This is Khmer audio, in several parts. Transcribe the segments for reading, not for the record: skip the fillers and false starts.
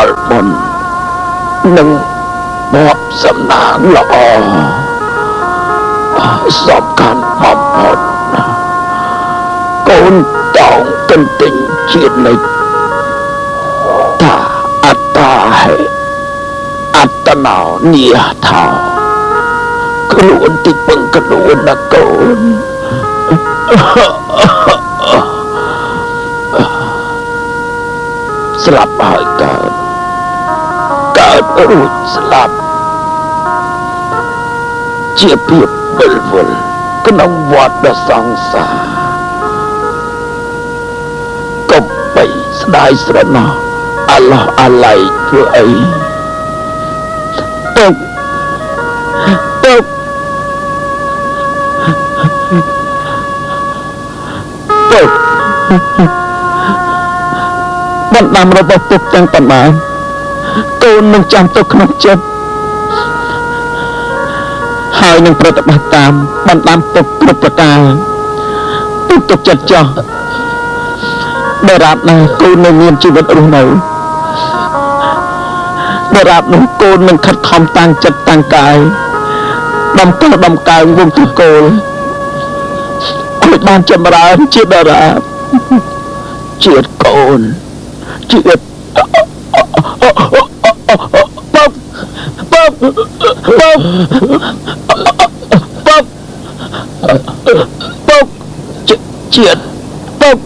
លបុណ្យនិងបបសំណាងល្អសំខាន់បំផុតកូនតោងទន្ទិញជាតិនិចតាអត្តាហេអត្តណោនិយថាខ្លួនទីពឹងខ្លួនណាកូនស្លាប់ហើយកើតរួចស្លាប់ជាភាពវិលវល់ក្នុងវដ្តសង្សារកុំបីស្ដាយស្រណោះអាឡោះអាល័យធ្វើអីទុកបណ្ដាំរបស់ពុកទាំងប៉ុន្មានកូននឹងចាំទុកក្នុងចិត្តហើយនឹងប្រតិបត្តិតាមបណ្ដាំពុកគ្រប់ប្រការពុកទុកចិត្តចោះដរាបណាកូននៅមានជីវិតរស់នៅដរាបនោះកូននឹងខិតខំតាំងចិត្តតាំងកាយដំកើងវងត្រកូលឲ្យបានចម្រើនជាដរាបជាតិកូនជាតិពុកជាតិពុក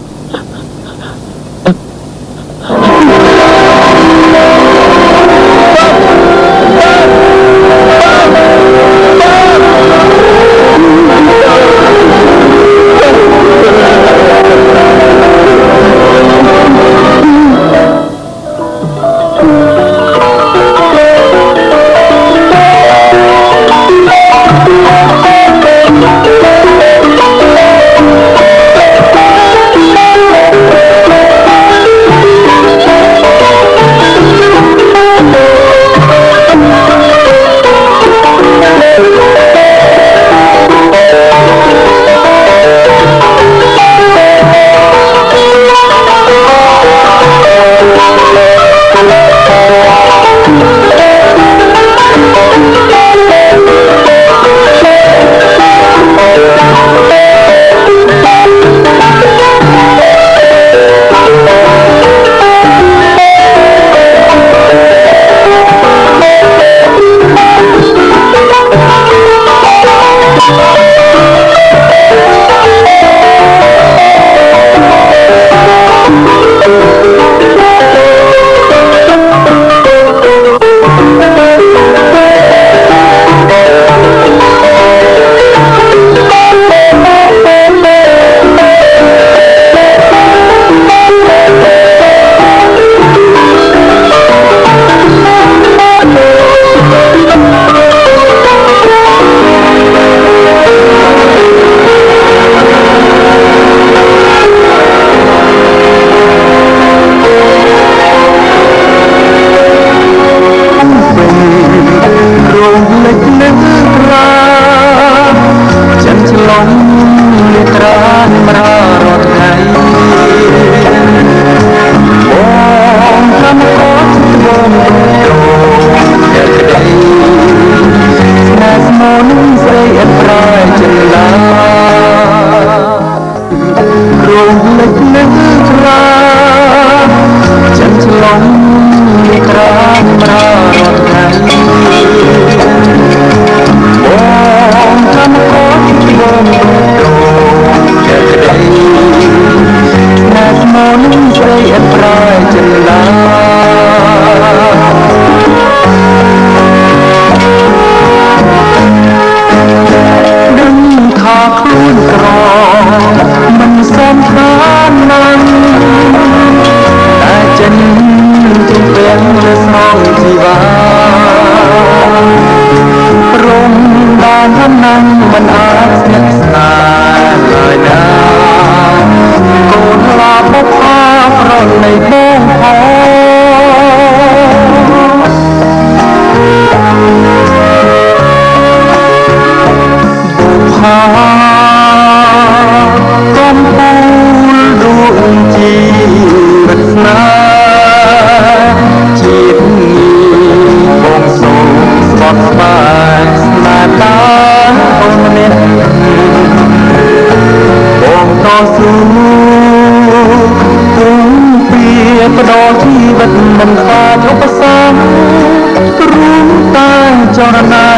មិនខ្លាចឧបសគ្គរួមតែចរណៃ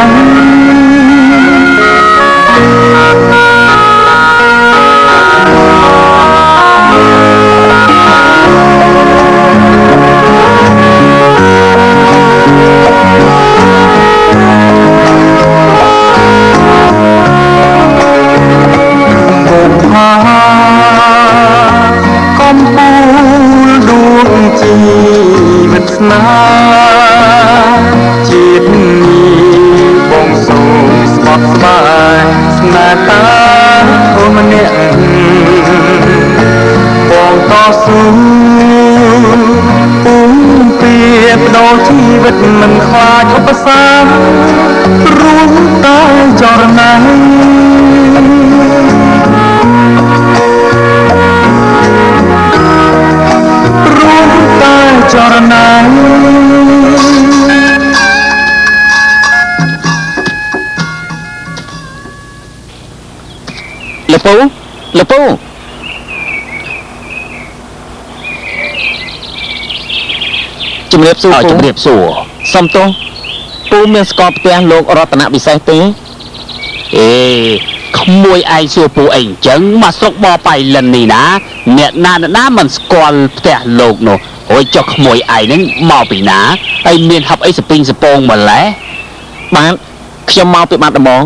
កំពូលដួងជីវិតស្នេហ៍ជាតិនេះបងសូមស្បត់ស្បាយស្នេហ៍តាអូនម្នាក់បងតស៊ូពុំពីបដូរជីវិតមិនខ្លាចឧបសគ្គរួមតែចរណៃចរណៃលពូជំរាបសួរសុំទោសពូមានស្គាល់ផ្ទះលោករតនវិសេសទេអេក្មួយឯងសួរពូអីអញ្ចឹងមកស្រុកបបៃលិននេះណាអ្នកណាមិនស្គាល់ផ្ទះលោកនោះអូយចុះក្មួយឯងហ្នឹងមកពីណាហើយមានហັບអីសពីងសពងម្លេះបាទខ្ញុំមកពីបាត់ដំបង